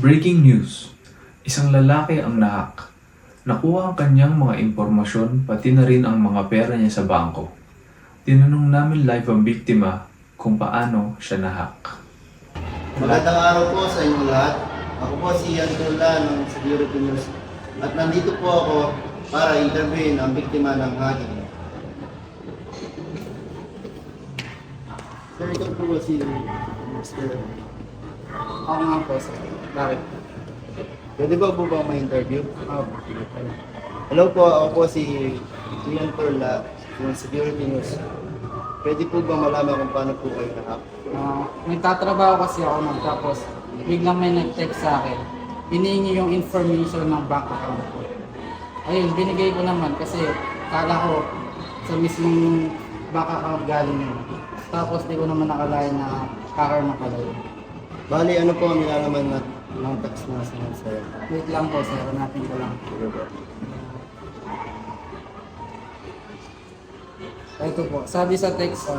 Breaking news! Isang lalaki ang nahak. Nakuha ang kanyang mga impormasyon pati na rin ang mga pera niya sa bangko. Tinanong namin live ang biktima kung paano siya nahak. Magandang araw po sa inyong lahat. Ako po si Ian Tula ng Security News. At nandito po ako para interviewin ang biktima ng hacking. Sir, ikaw po si Mr. Ako nga po, sir. Bakit? Pwede ba po ma-interview? Hello po, ako po si Ian Tula ng Security News. Pwede po ba malaman kung paano po kayo nahack? Nagtatrabaho kasi ako nun, tapos biglang may nag-text sa akin. Hinihingi yung information ng bank account ko. Ayun, binigay ko naman kasi kala ko sa mismong bank account galing yun. Tapos di ko naman nakalain na hacker na pala yun. Bali, ano po ang nilalaman na ng text na sinend sa'yo? Wait lang po, sir. Hanapin ko lang. Sige po. Ito po, sabi sa text,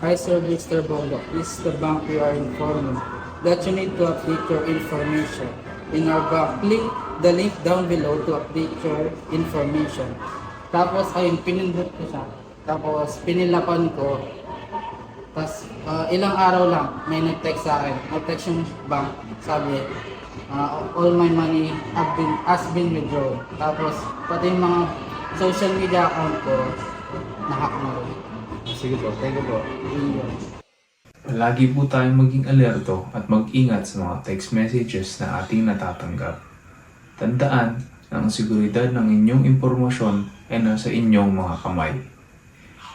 Hi Sir Mr. Bongo, this is the bank we are informing that you need to update your information in our bank. Click the link down below to update your information. Tapos ayun, pinindot ko siya. Tapos pinilapan ko. Tapos ilang araw lang, may nag-text sa akin. Nag-text yung bank, sabi, all my money has been withdrawn. Tapos pati yung mga social media account ko, na-hack na rin. Sige po, thank you po. Yun. Palagi po tayong maging alerto at mag-ingat sa mga text messages na ating natatanggap. Tandaan na ang seguridad ng inyong impormasyon ay nasa inyong mga kamay.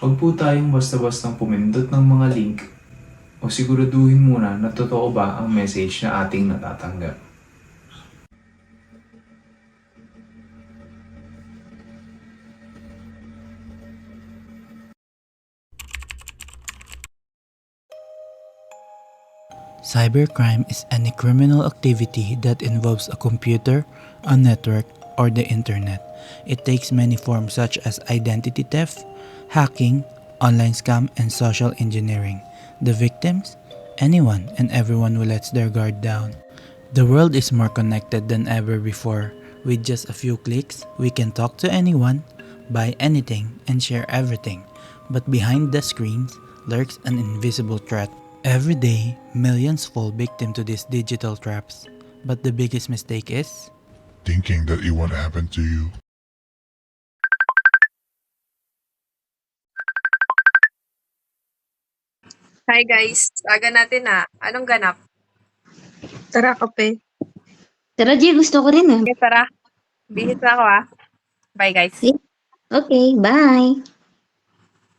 Huwag po tayong basta-bastang pumindot ng mga link o siguraduhin muna na totoo ba ang message na ating natatanggap. Cybercrime is any criminal activity that involves a computer, a network, or the internet. It takes many forms such as identity theft, hacking, online scam, and social engineering. The victims? Anyone and everyone who lets their guard down. The world is more connected than ever before. With just a few clicks, we can talk to anyone, buy anything, and share everything. But behind the screens lurks an invisible threat. Every day, millions fall victim to these digital traps. But the biggest mistake is thinking that it won't happen to you. Hi guys, aga natin na. Anong ganap? Tara, kape. Tara, G, gusto ko rin ah. Okay, tara. Bihis na ako ah. Bye guys. Okay, bye.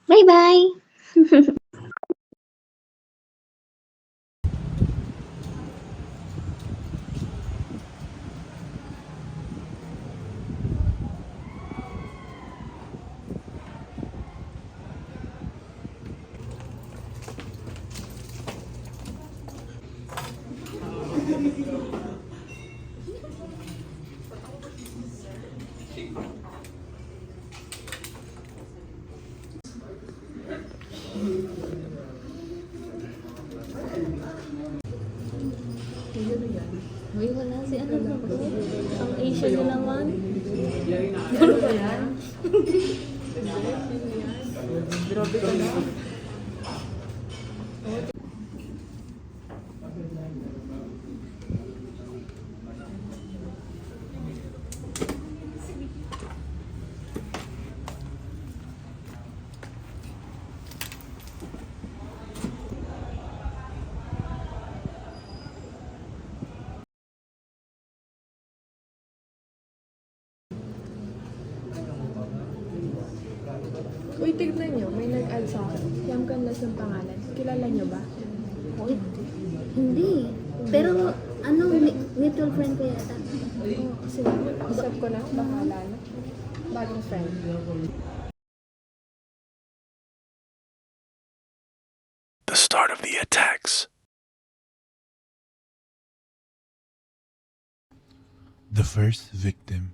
Bye-bye. Uy, wala si ano ba to? Ang Asian na naman. Ano ba yan? Grabe ka na. Uy, tignan nyo. May nag-add sa akin. Yam Canlas yung pangalan. Kilala nyo ba? Uy, hindi. Pero, ano, mutual friend ko yata. Oo, kasi usap ko na. Bahala na. Bagong friend. The start of the attacks. the first victim.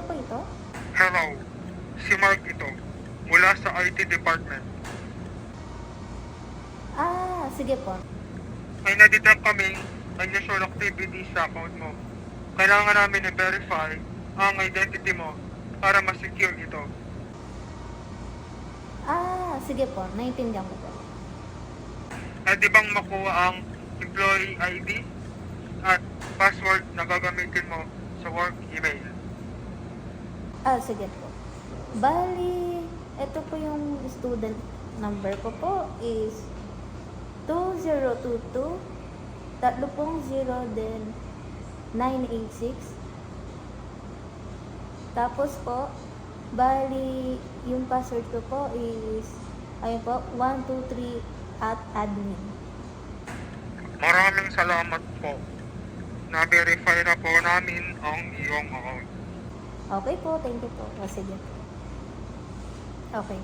po ito? Hello, si Mark ito, mula sa IT department. Ah, sige po. May nadetect kaming unusual activity sa account mo. Kailangan namin i-verify ang identity mo para ma-secure ito. Ah, sige po. Naiintindihan ko po. Pwede bang makuha ang employee ID at password na gagamitin mo sa work email? Ah, sige po. Bali, ito po yung student number ko po is 2022 0 then 986. Tapos po, bali, yung password ko po is, ayun po, 123 at admin. Maraming salamat po. Na-verify na po namin ang iyong account. Okay po, thank you po. O, sige. Okay.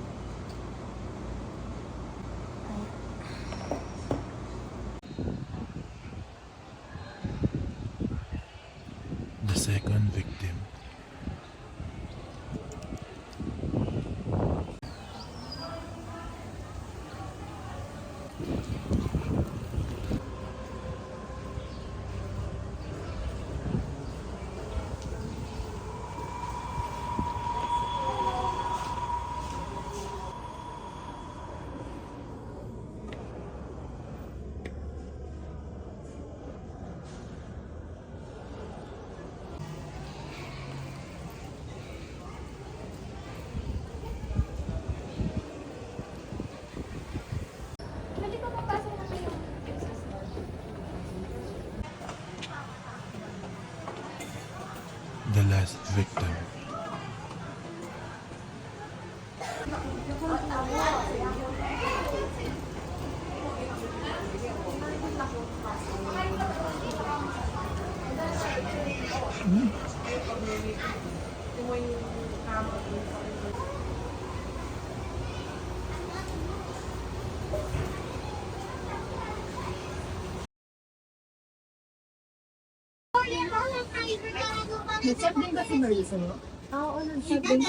Ay. The second victim. Pwede ba mapasok na kayo? The last victim. Nag-check din ba si Marisa mo? Oo, nag-check din.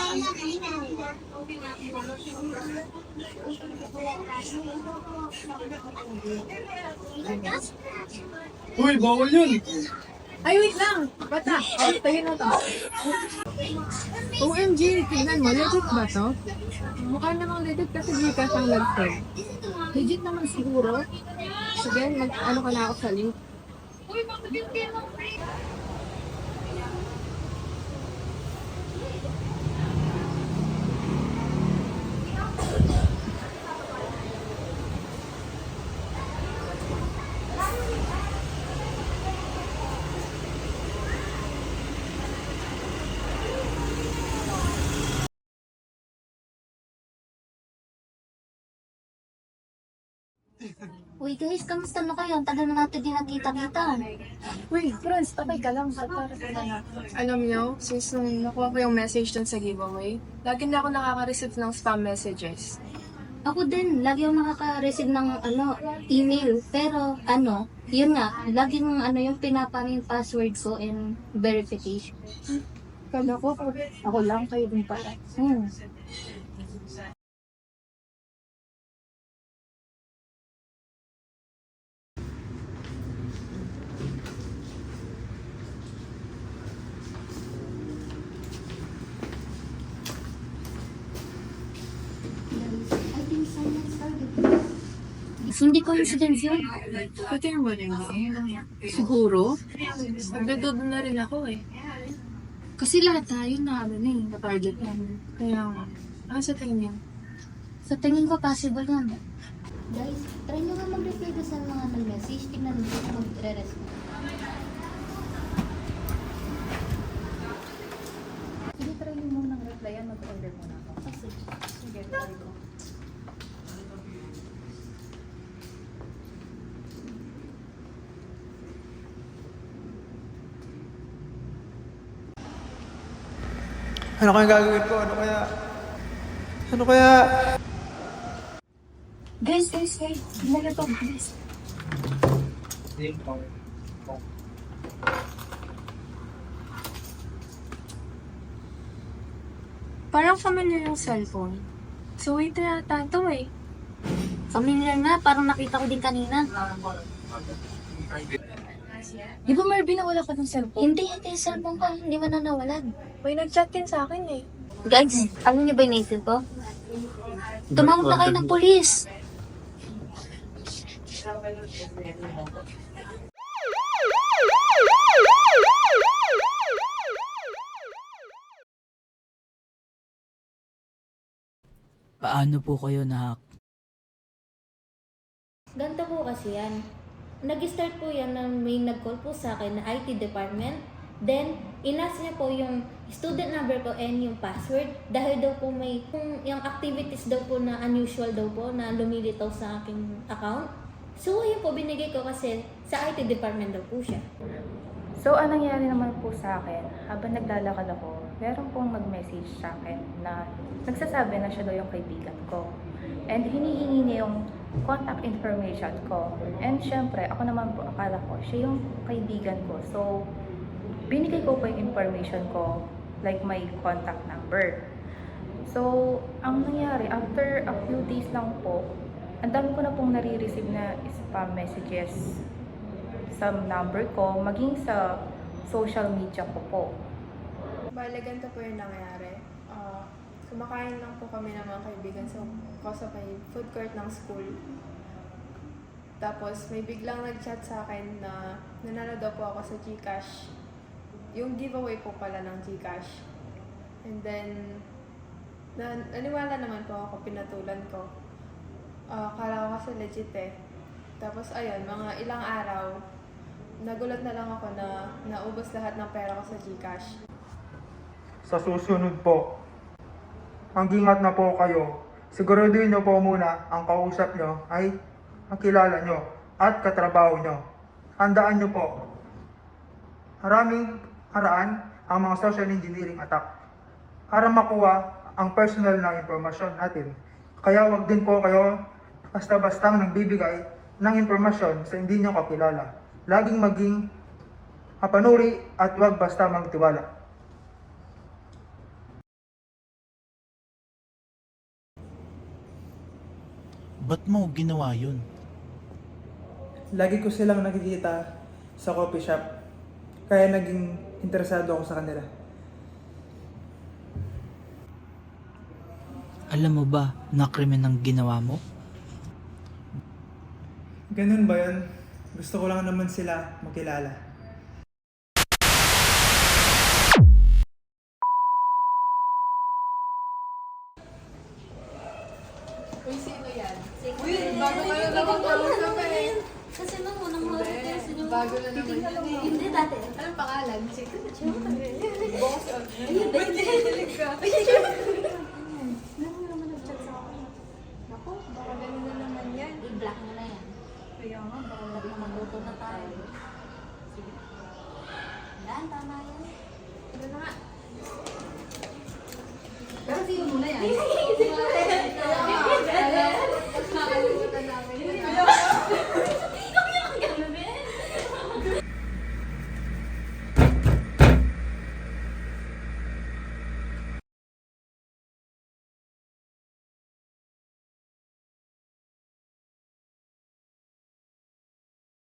Uy, bawal yun! Ay, wait lang! Bata! Oh, tayo na to. OMG, tignan mo, legit ba to? Mukha namang legit kasi di ka siyang nag-tag. Legit naman siguro. Sige, ano ka na ako sa link. Uy guys, kamusta na kayo? Ang tagal na natin din nagkita-kita. Uy, Franz, okay ka lang. Alam niyo, since nung nakuha ko yung message dun sa giveaway, lagi na ako nakaka-receive ng spam messages. Ako din, lagi akong nakaka-receive ng email. Pero yun nga, laging yung pinapano yung password ko and verification. Kala ko, ako lang kayo din pala. Hindi coincidence yun. Pati mo rin ba? Siguro. Nagdodod na rin ako eh. Kasi lahat tayo na-target namin. Kaya, sa tingin niyo? Sa tingin ko, possible yan. Guys, try nyo nga mag-reply sa mga nag-message. Tingnan nyo kung mag-re-respond. Sige, try nyo muna ng replyan. Mag-order muna ako. Sige, try ko. Ano kaya gagawin ko? Ano kaya? Ano kaya? Guys. Tingnan nyo to, guys. Parang familiar yung cellphone. So, wait yata ito eh. Familiar nga, parang nakita ko din kanina. Di ba Marvin nawala ka ng cellphone? Hindi yung cellphone ko, hindi man na nawalan. May nag-chat din sa akin eh. Guys, alam niyo ba yung naisip ko? Tumawag na kayo ng polis. Paano po kayo na-hack? Ganito po kasi yan. Nag-start po yan ng may nag-call po sa akin na IT department. Then, inas niya po yung student number ko and yung password. Dahil daw po may yung activities daw po na unusual daw po na lumilitaw sa aking account. So, yun po binigay ko kasi sa IT department daw po siya. So, anong nangyari naman po sa akin, habang naglalakad ako, meron pong mag-message sa akin na nagsasabi na siya daw yung kaibigan ko. And hinihingi niya yung contact information ko. And syempre, ako naman po, akala ko, siya yung kaibigan ko. So, binigay ko po yung information ko, like my contact number. So, ang nangyari, after a few days lang po, ang dami ko na pong nare-receive na spam messages sa number ko, maging sa social media ko po. Bale, ganito po yung nangyari. Kumakain lang po kami ng mga kaibigan sa may food court ng school. Tapos, may biglang nag-chat sa akin na nanalo daw po ako sa GCash. Yung giveaway po pala ng GCash. And then, naniwala naman po ako, pinatulan ko. Akala ko kasi legit eh. Tapos, ayun, mga ilang araw, nagulat na lang ako na naubos lahat ng pera ko sa GCash. Sa susunod po, mag-ingat na po kayo. Siguraduhin nyo po muna ang kausap nyo ay ang kilala nyo at katrabaho nyo. Handaan nyo po. Maraming haraan ang mga social engineering attack para makuha ang personal na impormasyon natin. Kaya wag din po kayo basta-bastang nagbibigay ng impormasyon sa hindi nyo kakilala. Laging maging mapanuri at wag basta magtiwala. Ba't mo ginawa yun? Lagi ko silang nakikita sa coffee shop. Kaya naging interesado ako sa kanila. Alam mo ba na krimen ang ginawa mo? Ganun ba yun? Gusto ko lang naman sila makilala. Uy, sino yan? Uy, bago kayo nakakausap eh. Kasi nung unang huli kayo sa inyo. Bago na naman yun eh. Hindi dati. Anong pangalan? Boss on. Ayun, Mahilig ka. Meron naman nag-chat sa akin. Naku, baka ganun na naman yan. I-block mo na yan. Kaya nga, baka Dapat magluto na tayo. Sige. Yan, tama yan. Ano na nga?